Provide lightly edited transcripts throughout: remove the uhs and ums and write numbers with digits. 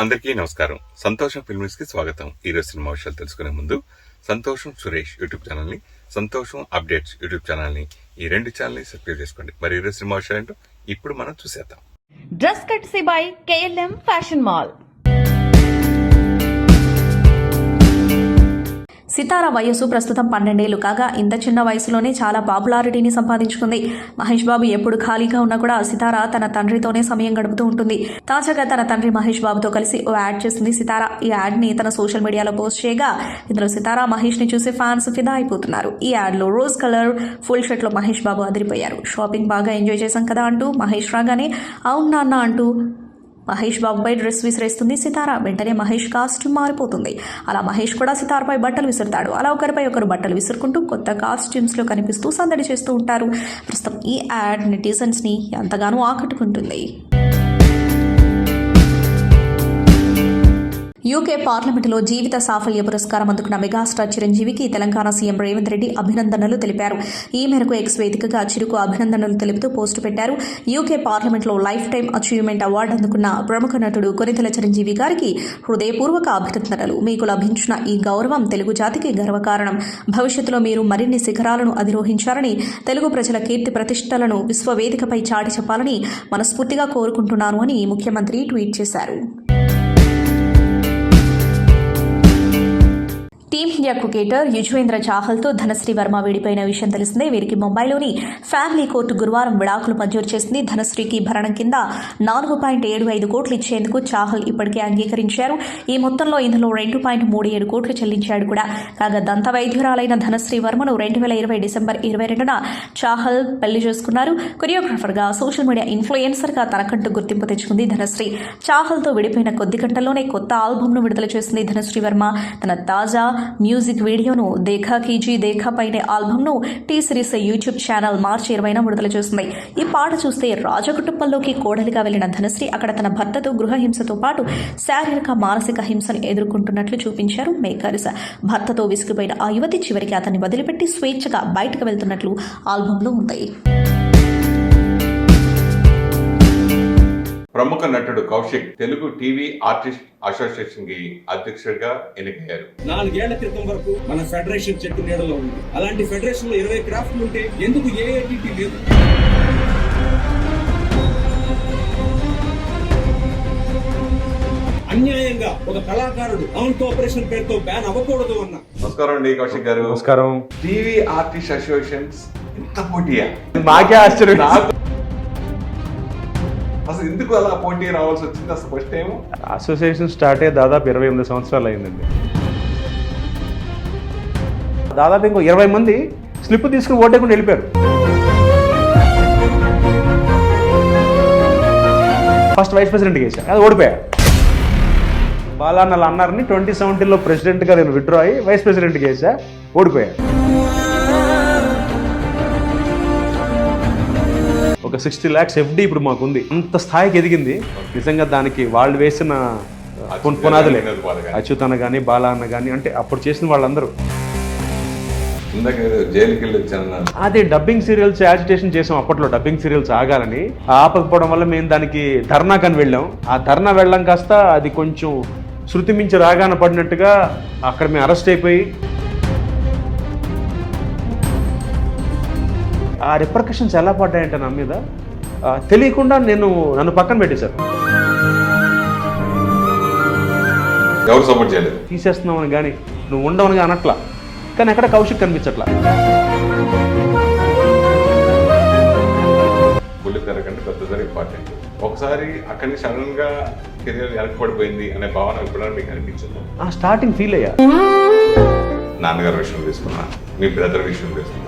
అందరికీ నమస్కారం. సంతోషం ఫిల్మ్స్ కి స్వాగతం. ఈరోజు సినిమా విషయాలు తెలుసుకునే ముందు సంతోషం సురేష్ యూట్యూబ్ ఛానల్ ని, సంతోషం అప్డేట్స్ యూట్యూబ్ ఛానల్ ని, ఈ రెండు ఛానల్ ని సబ్స్క్రైబ్ చేసుకోండి. మరి ఈరోజు సినిమా విషయాలు ఏంటో ఇప్పుడు మనం చూసేద్దాం. Dress courtesy by KLM fashion mall. Sitara వయస్సు ప్రస్తుతం 12 ఏళ్లు కాగా ఇంత చిన్న వయసులోనే చాలా పాపులారిటీని సంపాదించుకుంది. మహేష్ బాబు ఎప్పుడు ఖాళీగా ఉన్నా కూడా సితార తన తండ్రితోనే సమయం గడుపుతూ ఉంటుంది. తాజాగా తన తండ్రి మహేష్ బాబుతో కలిసి ఓ యాడ్ చేసింది సితార. ఈ యాడ్ ని తన సోషల్ మీడియాలో పోస్ట్ చేయగా ఇందులో సితార మహేష్ ని చూసి ఫ్యాన్స్ ఫిదా అయిపోతున్నారు. ఈ యాడ్ లో రోజ్ కలర్ ఫుల్ షర్ట్ లో మహేష్ బాబు అదిరిపోయారు. షాపింగ్ బాగా ఎంజాయ్ చేశాం కదా అంటూ మహేష్ రాగానే అవును నాన్న అంటూ మహేష్ బాబుపై డ్రెస్ విసిరేస్తుంది సితార. వెంటనే మహేష్ కాస్ట్యూమ్ మారిపోతుంది. అలా మహేష్ కూడా సితారపై బట్టలు విసురుతాడు. అలా ఒకరిపై ఒకరు బట్టలు విసురుకుంటూ కొత్త కాస్ట్యూమ్స్ లో కనిపిస్తూ సందడి చేస్తూ ఉంటారు. ప్రస్తుతం ఈ యాడ్ నెటిజన్స్ ని ఎంతగానో ఆకట్టుకుంటుంది. యూకే పార్లమెంటులో జీవిత సాఫల్య పురస్కారం అందుకున్న మెగాస్టార్ చిరంజీవికి తెలంగాణ సీఎం రేవంత్ రెడ్డి అభినందనలు తెలిపారు. ఈ మేరకు ఎక్స్ వేదికగా చిరుకు అభినందనలు తెలుపుతూ పోస్టు పెట్టారు. యూకే పార్లమెంట్లో లైఫ్ టైం అచీవ్మెంట్ అవార్డు అందుకున్న ప్రముఖ నటుడు కొనితెల చిరంజీవి గారికి హృదయపూర్వక అభినందనలు. మీకు లభించిన ఈ గౌరవం తెలుగు జాతికి గర్వకారణం. భవిష్యత్తులో మీరు మరిన్ని శిఖరాలను అధిరోహించాలని, తెలుగు ప్రజల కీర్తి ప్రతిష్టలను విశ్వవేదికపై చాటి చెప్పాలని మనస్ఫూర్తిగా కోరుకుంటున్నాను అని ముఖ్యమంత్రి ట్వీట్ చేశారు. టీమిండియా క్రికెటర్ యుజ్వేంద్ర చాహల్తో ధనశ్రీ వర్మ విడిపోయిన విషయం తెలిసిందే. వీరికి ముంబైలోని ఫ్యామిలీ కోర్టు గురువారం విడాకులు మంజూరు చేసింది. ధనశ్రీకి భరణం కింద 4.75 కోట్లు ఇచ్చేందుకు చాహల్ ఇప్పటికే అంగీకరించారు. ఈ మొత్తంలో ఇందులో 2.37 కోట్లు చెల్లించాడు కూడా. కాగా దంత వైద్యురాలైన ధనశ్రీ వర్మను 2020 డిసెంబర్ 22న చాహల్ పెళ్లి చేసుకున్నారు. కొరియోగ్రాఫర్గా, సోషల్ మీడియా ఇన్ఫ్లుయెన్సర్గా తనకంటూ గుర్తింపు తెచ్చుకుంది ధనశ్రీ. చాహల్తో విడిపోయిన కొద్ది గంటల్లోనే కొత్త ఆల్బమ్ను విడుదల చేసింది ధనశ్రీ వర్మ. తన తాజా మ్యూజిక్ వీడియోను దేఖా కీజీ దేఖా పైనే ఆల్బమ్ను టీ సిరీస్ యూట్యూబ్ ఛానల్ మార్చి 20న విడుదల చేస్తుంది. ఈ పాట చూస్తే రాజకుటుంబంలోకి కోడలిగా వెళ్లిన ధనశ్రీ అక్కడ తన భర్తతో గృహ హింసతో పాటు శారీరక, మానసిక హింసను ఎదుర్కొంటున్నట్లు చూపించారు మేకర్స్. భర్తతో విసిగిపోయిన ఆ యువతి చివరికి అతన్ని వదిలిపెట్టి స్వేచ్ఛగా బయటకు వెళ్తున్నట్లు ఆల్బంలో ఉంది. ప్రముఖ నటుడు Kaushik Telugu TV artist association కి అధ్యక్షుడిగా ఎన్నికయ్యారు. 4 ఏళ్ల క్రితం వరకు మన ఫెడరేషన్ చెట్టు నీడలో ఉంది. అలాంటి ఫెడరేషన్ లో 20 క్రాఫ్ట్లు ఉంటే ఎందుకు ఏఐటీటీ లేదు? అన్యాయంగా ఒక కళాకారుడు నాన్ కోఆపరేషన్ పేరుతో బ్యాన్ అవ్వకూడదు అన్న. నమస్కారం అండి కౌశిక్ గారు. నమస్కారం. టీవీ ఆర్టిస్ట్ అసోసియేషన్స్ ఇంత పోటీయా? మాకే ఆశ్చర్యం. అసలు ఎందుకు అలా పోటీ రావాల్సి వచ్చింది? అసలు ఫస్ట్ టైం అసోసియేషన్ స్టార్ట్ అయ్యి దాదాపు 28 సంవత్సరాలు అయిందండి. దాదాపు ఇంకో 20 మంది స్లిప్ తీసుకుని ఓటేకుండా వెళ్ళిపోయారు. ఫస్ట్ వైస్ ప్రెసిడెంట్కి వేసా, అది ఓడిపోయా. బాలాన్నల అన్నారని 2017లో ప్రెసిడెంట్గా నేను విత్డ్రా అయ్యి వైస్ ప్రెసిడెంట్కి వేసా, ఓడిపోయా. ఒక 60 lakhs FD ఇప్పుడు మాకుంది. అంత స్థాయికి ఎదిగింది. నిజంగా దానికి వాళ్ళు వేసిన పునాదులే. అచ్యుత్ అన్న కానీ, బాలా అన్న కానీ, అంటే అప్పుడు చేసిన వాళ్ళందరూ. అదే డబ్బింగ్ సీరియల్స్ యాజిటేషన్ చేసాం అప్పట్లో. డబ్బింగ్ సీరియల్స్ ఆగాలని ఆపకపోవడం వల్ల మేము దానికి ధర్నాకని వెళ్ళాం. ఆ ధర్నా వెళ్ళాం కాస్త అది కొంచెం శృతి మించి రాగాన పడినట్టుగా అక్కడ మేము అరెస్ట్ అయిపోయి ఆ రిపర్కషన్స్ ఎలా పడ్డాయంటే నా మీద తెలియకుండా నన్ను పక్కన పెట్టేశారు. ఎవరు సపోర్ట్ చేయలేదు. తీసేస్తున్నామని కానీ, నువ్వు ఉండవని కానీ అనట్లా. కానీ ఎక్కడ కౌశిక్ కనిపించట్లా. బుల్లితెర కంటే పెద్దదని ఇంపార్టెంట్. ఒకసారి అక్కడి నుంచి సడన్ గా కెరీర్ వెనకబడిపోయింది అనే భావన ఎప్పుడైనా మీకు అనిపించింది? ఆ స్టార్టింగ్ ఫీల్ అయ్యా. నాన్నగారి విషయం తీసుకున్నా, మీ బ్రదర్ విషయం తీసుకున్నా,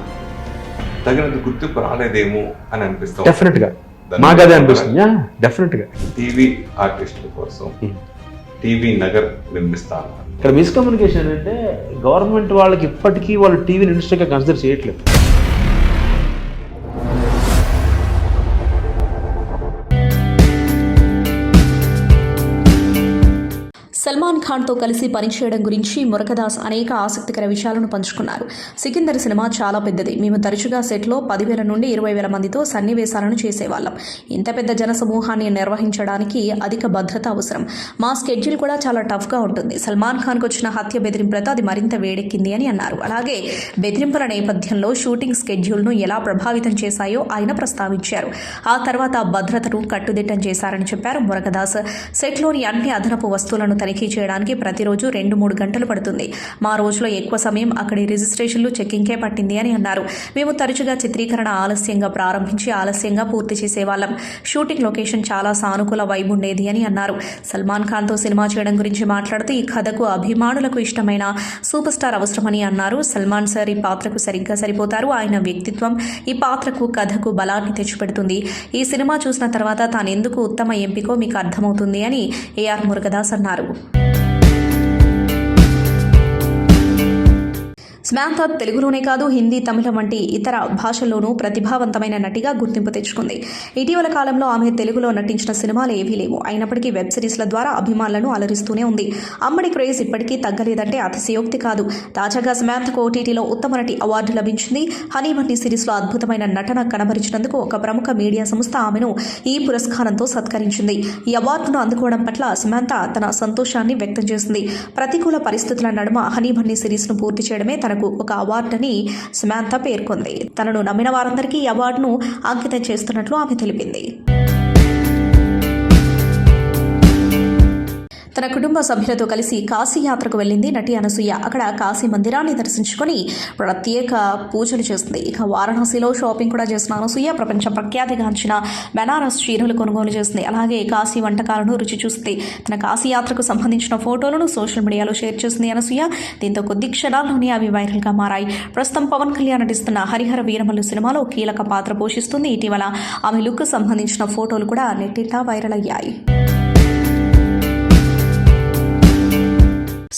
తగినంత గుర్తింపు రాలేదేమో అని అనిపిస్తాం. డెఫినెట్ గా మాకు అదే అనిపిస్తుంది. డెఫినెట్ గా టీవీ ఆర్టిస్టుల కోసం టీవీ నగర్ నిర్మిస్తాను. ఇక్కడ మిస్కమ్యూనికేషన్ అంటే గవర్నమెంట్ వాళ్ళకి ఇప్పటికీ వాళ్ళు టీవీని ఇండస్ట్రీగా కన్సిడర్ చేయట్లేదు. సల్మాన్ ఖాన్తో కలిసి పనిచేయడం గురించి మురగదాస్ అనేక ఆసక్తికర విషయాలను పంచుకున్నారు. సికిందర్ సినిమా చాలా పెద్దది. మేము తరచుగా సెట్లో 10,000 నుండి 20,000 మందితో సన్నివేశాలను చేసేవాళ్ళం. ఇంత పెద్ద జన సమూహాన్ని నిర్వహించడానికి అధిక భద్రత అవసరం. మా స్కెడ్యూల్ కూడా చాలా టఫ్గా ఉంటుంది. సల్మాన్ ఖాన్కు వచ్చిన హత్య బెదిరింపులతో అది మరింత వేడెక్కింది అని అన్నారు. అలాగే బెదిరింపుల నేపథ్యంలో షూటింగ్ స్కెడ్యూల్ను ఎలా ప్రభావితం చేశాయో ఆయన ప్రస్తావించారు. ఆ తర్వాత భద్రతను కట్టుదిట్టం చేశారని చెప్పారు మురగదాస్. సెట్లోని అన్ని అదనపు వస్తువులను తనిఖీ చేయడానికి ప్రతిరోజు 2-3 గంటలు పడుతుంది. మా రోజులో ఎక్కువ సమయం అక్కడి రిజిస్ట్రేషన్లు చెక్కింగ్కే పట్టింది అని అన్నారు. మేము తరచుగా చిత్రీకరణ ఆలస్యంగా ప్రారంభించి ఆలస్యంగా పూర్తి చేసేవాళ్ళం. షూటింగ్ లొకేషన్ చాలా సానుకూల వైబ్ ఉండేది అని అన్నారు. సల్మాన్ ఖాన్తో సినిమా చేయడం గురించి మాట్లాడుతూ ఈ కథకు అభిమానులకు ఇష్టమైన సూపర్ స్టార్ అవసరమని అన్నారు. సల్మాన్ సార్ ఈ పాత్రకు సరిగ్గా సరిపోతారు. ఆయన వ్యక్తిత్వం ఈ పాత్రకు కథకు బలాన్ని తెచ్చిపెడుతుంది. ఈ సినిమా చూసిన తర్వాత తానెందుకు ఉత్తమ ఎంపికో మీకు అర్థమవుతుంది అని ఏఆర్ మురుగదాస్ అన్నారు. సమంత తెలుగులోనే కాదు హిందీ, తమిళం వంటి ఇతర భాషల్లోనూ ప్రతిభావంతమైన నటిగా గుర్తింపు తెచ్చుకుంది. ఇటీవల కాలంలో ఆమె తెలుగులో నటించిన సినిమాలు ఏవీ లేవు. అయినప్పటికీ వెబ్ సిరీస్ల ద్వారా అభిమానులను అలరిస్తూనే ఉంది. అమ్మడి క్రేజ్ ఇప్పటికీ తగ్గలేదంటే అతిశయోక్తి కాదు. తాజాగా సమంతకు ఓటీటీలో ఉత్తమ నటి అవార్డు లభించింది. హనీమణి సిరీస్లో అద్భుతమైన నటన కనబరిచినందుకు ఒక ప్రముఖ మీడియా సంస్థ ఆమెను ఈ పురస్కారంతో సత్కరించింది. ఈ అవార్డును అందుకోవడం పట్ల సమంత తన సంతోషాన్ని వ్యక్తం చేసింది. ప్రతికూల పరిస్థితుల నడుమ హనీమణి సిరీస్ను పూర్తి చేయడమే తనకు ఒక అవార్డని సమంత పేర్కొంది. తనను నమ్మిన వారందరికీ ఈ అవార్డును అంకితం చేస్తున్నట్లు ఆమె తెలిపింది. తన కుటుంబ సభ్యులతో కలిసి కాశీ యాత్రకు వెళ్లింది నటి అనసూయ. అక్కడ కాశీ మందిరాన్ని దర్శించుకొని ప్రత్యేక పూజలు చేస్తుంది. ఇక వారణాసిలో షాపింగ్ కూడా చేసిన అనసూయ ప్రపంచ ప్రఖ్యాతిగాంచిన బెనారస్ చీరలు కొనుగోలు చేస్తుంది. అలాగే కాశీ వంటకాలను రుచి చూస్తుంది. తన కాశీ యాత్రకు సంబంధించిన ఫోటోలను సోషల్ మీడియాలో షేర్ చేసింది అనసూయ. దీంతో కొద్ది క్షణాల్లోనే అవి వైరల్గా మారాయి. ప్రస్తుతం పవన్ కళ్యాణ్ నటిస్తున్న హరిహర వీరమల్లు సినిమాలో కీలక పాత్ర పోషిస్తుంది. ఇటీవల ఆమె లుక్ సంబంధించిన ఫోటోలు కూడా నెట్టింట వైరల్ అయ్యాయి.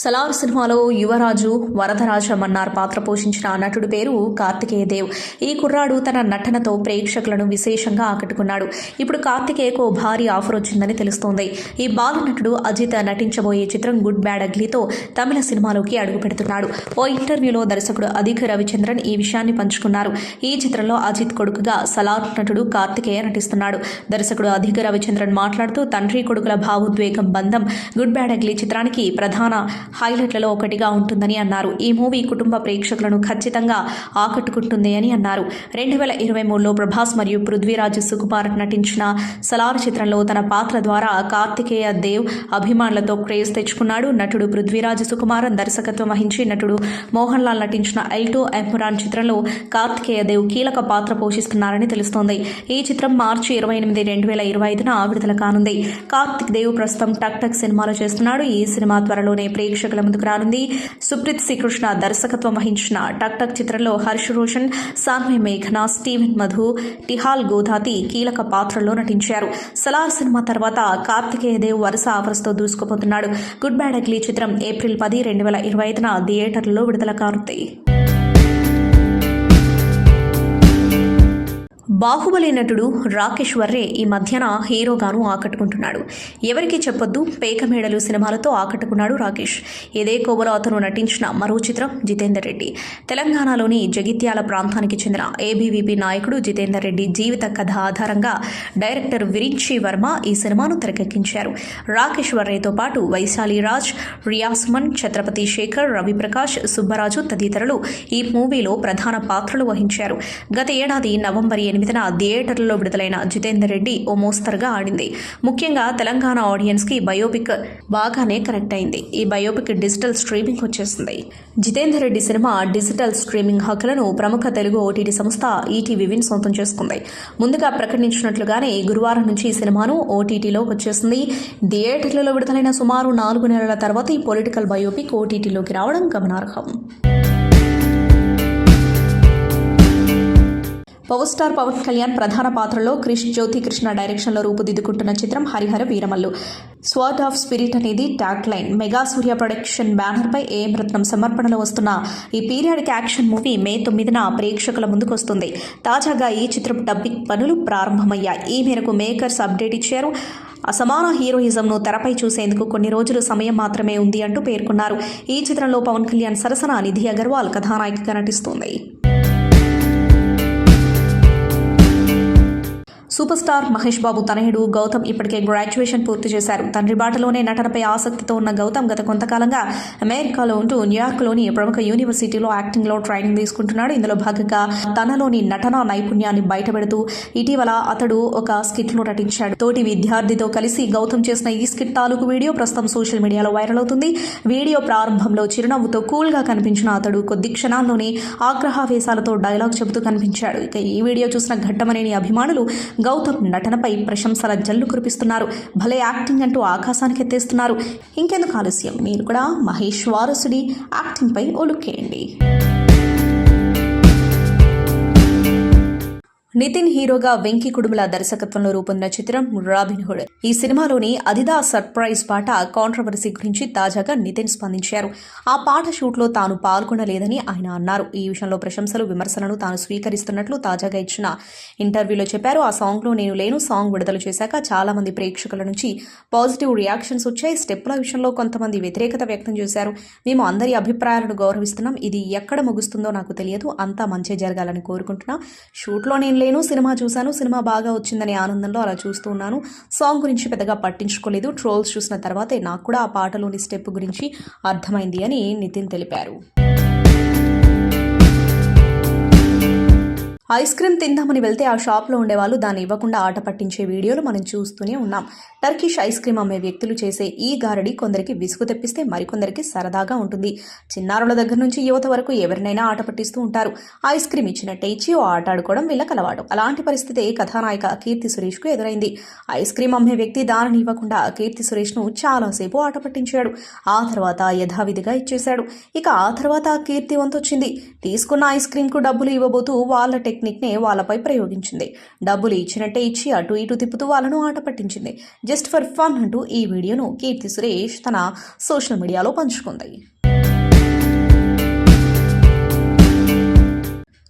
సలార్ సినిమాలో యువరాజు వరదరాజ మన్నార్ పాత్ర పోషించిన నటుడి పేరు కార్తికేయ దేవ్. ఈ కుర్రాడు తన నటనతో ప్రేక్షకులను విశేషంగా ఆకట్టుకున్నాడు. ఇప్పుడు కార్తికేయకు భారీ ఆఫర్ వచ్చిందని తెలుస్తోంది. ఈ బాల నటుడు అజిత్ నటించబోయే చిత్రం గుడ్ బ్యాడ్ అగ్లీతో తమిళ సినిమాలోకి అడుగు పెడుతున్నాడు. ఓ ఇంటర్వ్యూలో దర్శకుడు అధిక్ రవిచంద్రన్ ఈ విషయాన్ని పంచుకున్నారు. ఈ చిత్రంలో అజిత్ కొడుకుగా సలార్ నటుడు కార్తికేయ నటిస్తున్నాడు. దర్శకుడు అధిక్ రవిచంద్రన్ మాట్లాడుతూ తండ్రి కొడుకుల భావోద్వేగం బంధం గుడ్ బ్యాడ్ అగ్లీ చిత్రానికి ప్రధాన హైలైట్లలో ఒకటిగా ఉంటుందని అన్నారు. ఈ మూవీ కుటుంబ ప్రేక్షకులను ఖచ్చితంగా ఆకట్టుకుంటుంది అని అన్నారు. 2023లో ప్రభాస్ మరియు పృథ్వీరాజ్ సుకుమార్ నటించిన సలార్ చిత్రంలో తన పాత్ర ద్వారా కార్తికేయ దేవ్ అభిమానులతో క్రేజ్ తెచ్చుకున్నాడు. నటుడు పృథ్వీరాజ్ సుకుమార్ దర్శకత్వం వహించి నటుడు మోహన్ లాల్ నటించిన ఎల్టో ఎమ్రాన్ చిత్రంలో కార్తికేయ దేవ్ కీలక పాత్ర పోషిస్తున్నారని తెలుస్తోంది. ఈ చిత్రం మార్చి 28, 2025న విడుదల కానుంది. కార్తిక్ దేవ్ ప్రస్తుతం టక్ టక్ సినిమాలు చేస్తున్నాడు. ఈ సినిమా త్వరలోనే ప్రేక్షకుల ముందుకు రానుంది. సుప్రీత్ శ్రీకృష్ణ దర్శకత్వం వహించిన టక్ టక్ చిత్రంలో హర్ష్ రోషన్, సాన్వి మేఘనా, స్టీవెన్ మధు, టిహాల్ గోధాతి కీలక పాత్రల్లో నటించారు. సలార్ సినిమా తర్వాత కార్తికేయ దేవ్ వరుస ఆఫర్స్తో దూసుకుపోతున్నాడు. గుడ్ బ్యాడ్ అగ్లీ చిత్రం ఏప్రిల్ 10, 2025న థియేటర్లలో విడుదల కానుంది. బాహుబలి నటుడు రాకేష్ వర్రే ఈ మధ్యన హీరోగాను ఆకట్టుకుంటున్నాడు. ఎవరికి చెప్పొద్దు పేకమేడలు సినిమాలతో ఆకట్టుకున్నాడు రాకేష్. ఇదే కోవలో అతను నటించిన మరో చిత్రం జితేందర్ రెడ్డి. తెలంగాణలోని జగిత్యాల ప్రాంతానికి చెందిన ఏబీవీపీ నాయకుడు జితేందర్ రెడ్డి జీవిత కథ ఆధారంగా డైరెక్టర్ విరించి వర్మ ఈ సినిమాను తెరకెక్కించారు. రాకేష్ వర్రేతో పాటు వైశాలి రాజ్, రియాస్మన్, ఛత్రపతి శేఖర్, రవిప్రకాష్, సుబ్బరాజు తదితరులు ఈ మూవీలో ప్రధాన పాత్రలు వహించారు. గత ఏడాది నవంబర్ 8న థియేటర్లలో విడుదలైన జితేందర్ రెడ్డి ఓ మోస్తరుగా ఆడింది. ముఖ్యంగా తెలంగాణ ఆడియన్స్ కి బయోపిక్ బాగానే కనెక్ట్ అయింది. ఈ బయోపిక్ డిజిటల్ స్ట్రీమింగ్ వచ్చేసింది. జితేందర్ రెడ్డి సినిమా డిజిటల్ స్ట్రీమింగ్ హక్కులను ప్రముఖ తెలుగు ఓటీటీ సంస్థ ఈటీవీ విన్ సొంతం చేసుకుంది. ముందుగా ప్రకటించినట్లుగానే గురువారం నుంచి ఈ సినిమాను ఓటీటీలో వచ్చేసింది. థియేటర్లలో విడుదలైన సుమారు 4 నెలల తర్వాత ఈ పొలిటికల్ బయోపిక్ ఓటీటీలోకి రావడం గమనార్హం. పవర్ స్టార్ పవన్ కళ్యాణ్ ప్రధాన పాత్రలో క్రిష్ జ్యోతి కృష్ణ డైరెక్షన్లో రూపుదిద్దుకుంటున్న చిత్రం Harihara Veeramallu. Sword of spirit అనేది tag line. Mega Surya production బ్యానర్పై ఏఎం రత్నం సమర్పణలో వస్తున్న ఈ పీరియాడిక్ యాక్షన్ మూవీ మే 9న ప్రేక్షకుల ముందుకు వస్తుంది. తాజాగా ఈ చిత్రం డబ్బింగ్ పనులు ప్రారంభమయ్యాయి. ఈ మేరకు మేకర్స్ అప్డేట్ ఇచ్చారు. అసమాన హీరోయిజంను తెరపై చూసేందుకు కొన్ని రోజులు సమయం మాత్రమే ఉంది అంటూ పేర్కొన్నారు. ఈ చిత్రంలో పవన్ కళ్యాణ్ సరసన నిధి అగర్వాల్ కథానాయికగా నటిస్తోంది. సూపర్ స్టార్ మహేష్ బాబు తనయుడు గౌతమ్ ఇప్పటికే గ్రాడ్యుయేషన్ పూర్తి చేశారు. తండ్రి బాటలోనే నటనపై ఆసక్తితో ఉన్న గౌతమ్ గత కొంతకాలంగా అమెరికాలో ఉంటూ న్యూయార్క్లోని ప్రముఖ యూనివర్సిటీలో యాక్టింగ్లో ట్రైనింగ్ తీసుకుంటున్నాడు. ఇందులో భాగంగా తనలోని నటనా నైపుణ్యాన్ని బయటపెడుతూ ఇటీవల అతడు ఒక స్కిట్లో నటించాడు. తోటి విద్యార్థితో కలిసి గౌతమ్ చేసిన ఈ స్కిట్ తాలూకు వీడియో ప్రస్తుతం సోషల్ మీడియాలో వైరల్ అవుతుంది. వీడియో ప్రారంభంలో చిరునవ్వుతో కూల్గా కనిపించిన అతడు కొద్ది క్షణాల్లోనే ఆగ్రహావేశాలతో డైలాగ్ చెబుతూ కనిపించాడు. ఇక ఈ వీడియో చూసిన ఘట్టమనేని అభిమానులు గౌతమ్ నటనపై ప్రశంసల జల్లు కురిపిస్తున్నారు. భలే యాక్టింగ్ అంటూ ఆకాశానికి ఎత్తేస్తున్నారు. ఇంకెందుకు ఆలస్యం, మీరు కూడా మహేష్ వారసుడి యాక్టింగ్ పై ఓ లుక్ వేయండి. నితిన్ హీరోగా వెంకీ కుడుముల దర్శకత్వంలో రూపొందిన చిత్రం రాబిన్ హుడ్. ఈ సినిమాలోని అదిదాస్ సర్ప్రైజ్ పాట కాంట్రవర్సీ గురించి తాజాగా నితిన్ స్పందించారు. ఆ పాట షూట్లో తాను పాల్గొనలేదని ఆయన అన్నారు. ఈ విషయంలో ప్రశంసలు విమర్శలను తాను స్వీకరిస్తున్నట్లు తాజాగా ఇచ్చిన ఇంటర్వ్యూలో చెప్పారు. ఆ సాంగ్లో నేను లేను సాంగ్ విడుదల చేశాక చాలా మంది ప్రేక్షకుల నుంచి పాజిటివ్ రియాక్షన్స్ వచ్చాయి. స్టెప్పుల విషయంలో కొంతమంది వ్యతిరేకత వ్యక్తం చేశారు. మేము అందరి అభిప్రాయాలను గౌరవిస్తున్నాం. ఇది ఎక్కడ ముగుస్తుందో నాకు తెలియదు. అంతా మంచి జరగాలని కోరుకుంటున్నా. షూట్లో నేను సినిమా చూశాను, సినిమా బాగా వచ్చిందనే ఆనందంలో అలా చూస్తూ ఉన్నాను. సాంగ్ గురించి పెద్దగా పట్టించుకోలేదు. ట్రోల్స్ చూసిన తర్వాతే నాకు కూడా ఆ పాటలోని స్టెప్ గురించి అర్థమైంది అని నితిన్ తెలిపారు. ఐస్ క్రీమ్ తిందామని వెళ్తే ఆ షాప్లో ఉండేవాళ్ళు దాన్ని ఇవ్వకుండా ఆట పట్టించే వీడియోలు మనం చూస్తూనే ఉన్నాం. టర్కిష్ ఐస్ క్రీమ్ అమ్మే వ్యక్తులు చేసే ఈ గారడి కొందరికి విసుగు తెప్పిస్తే మరికొందరికి సరదాగా ఉంటుంది. చిన్నారుల దగ్గర నుంచి యువత వరకు ఎవరినైనా ఆట పట్టిస్తూ ఉంటారు. ఐస్ క్రీమ్ ఇచ్చినట్టే ఇచ్చి ఓ ఆట ఆడుకోవడం వీళ్ళకి అలవాటు. అలాంటి పరిస్థితి కథానాయిక కీర్తి సురేష్కు ఎదురైంది. ఐస్ క్రీమ్ అమ్మే వ్యక్తి దానిని ఇవ్వకుండా కీర్తి సురేష్ను చాలాసేపు ఆట పట్టించాడు. ఆ తర్వాత యథావిధిగా ఇచ్చేశాడు. ఇక ఆ తర్వాత కీర్తి వంతొచ్చింది. తీసుకున్న ఐస్ క్రీమ్కు డబ్బులు ఇవ్వబోతూ వాళ్ళ టెక్నిక్నే వాళ్ళపై ప్రయోగించింది. డబ్బులు ఇచ్చినట్టే ఇచ్చి అటు ఇటు తిప్పుతూ వాళ్ళను ఆట పట్టించింది. జస్ట్ ఫర్ ఫన్ అంటూ ఈ వీడియోను కీర్తి సురేష్ తన సోషల్ మీడియాలో పంచుకుంది.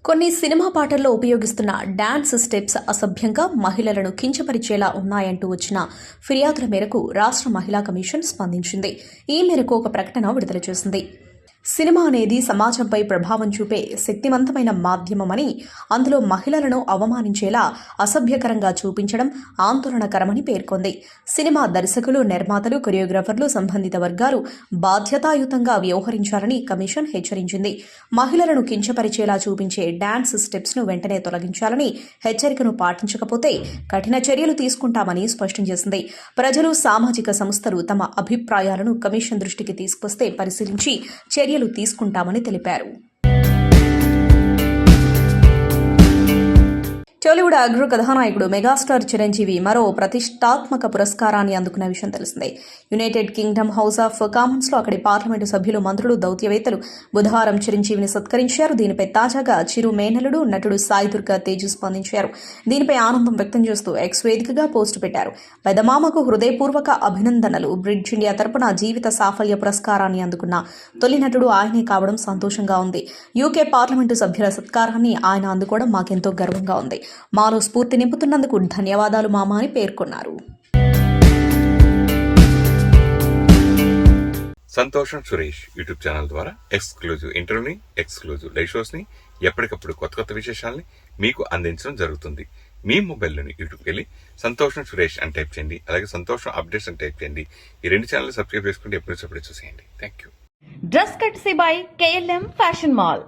కొన్ని సినిమా పాటల్లో ఉపయోగిస్తున్న డాన్స్ స్టెప్స్ అసభ్యంగా మహిళలను కించపరిచేలా ఉన్నాయంటూ వచ్చిన ఫిర్యాదుల మేరకు రాష్ట్ర మహిళా కమిషన్ స్పందించింది. ఈ మేరకు ఒక ప్రకటన విడుదల చేసింది. సినిమా అనేది సమాజంపై ప్రభావం చూపే శక్తివంతమైన మాధ్యమమని, అందులో మహిళలను అవమానించేలా అసభ్యకరంగా చూపించడం ఆందోళనకరమని పేర్కొంది. సినిమా దర్శకులు, నిర్మాతలు, కొరియోగ్రాఫర్లు, సంబంధిత వర్గాలు బాధ్యతాయుతంగా వ్యవహరించాలని కమిషన్ హెచ్చరించింది. మహిళలను కించపరిచేలా చూపించే డాన్స్ స్టెప్స్ను వెంటనే తొలగించాలని, హెచ్చరికను పాటించకపోతే కఠిన చర్యలు తీసుకుంటామని స్పష్టం చేసింది. ప్రజలు, సామాజిక సంస్థలు తమ అభిప్రాయాలను కమిషన్ దృష్టికి తీసుకొస్తే పరిశీలించి చర్యలు తీసుకుంటామని తెలిపారు. టాలీవుడ్ అగ్ర కథానాయకుడు మెగాస్టార్ చిరంజీవి మరో ప్రతిష్టాత్మక పురస్కారాన్ని అందుకున్న విషయం తెలిసిందే. యునైటెడ్ కింగ్డమ్ హౌస్ ఆఫ్ కామన్స్లో అక్కడి పార్లమెంటు సభ్యులు, మంత్రులు, దౌత్యవేత్తలు బుధవారం చిరంజీవిని సత్కరించారు. దీనిపై తాజాగా చిరు మేనలుడు, నటుడు సాయి దుర్గా తేజు స్పందించారు. దీనిపై ఆనందం వ్యక్తం చేస్తూ ఎక్స్ వేదికగా పోస్టు పెట్టారు. పెదమామకు హృదయపూర్వక అభినందనలు. బ్రిడ్జ్ ఇండియా తరపున జీవిత సాఫల్య పురస్కారాన్ని అందుకున్న తొలి నటుడు ఆయనే కావడం సంతోషంగా ఉంది. యూకే పార్లమెంటు సభ్యుల సత్కారాన్ని ఆయన అందుకోవడం మాకెంతో గర్వంగా ఉంది. మాలో స్ఫూర్తి నింపుతున్నందుకు ధన్యవాదాలు మామ అని పేర్కొన్నారు. సంతోషం సురేష్ యూట్యూబ్ ఛానల్ ద్వారా ఎక్స్క్లూజివ్ ఇంటర్వ్యూని, ఎక్స్క్లూజివ్ లైవ్ షోస్ ని, ఎప్పటికప్పుడు కొత్త కొత్త విశేషాలని మీకు అందించడం జరుగుతుంది. మీ మొబైల్లోని యూట్యూబ్కి వెళ్ళి సంతోషం సురేష్ అని టైప్ చేయండి. అలాగే సంతోషం అప్డేట్స్ అని టైప్ చేయండి. ఈ రెండు ఛానల్ సబ్స్క్రైబ్ చేసుకుంటే ఎప్పుడు చూసేయండి. Thank you. Dress courtesy by KLM fashion mall.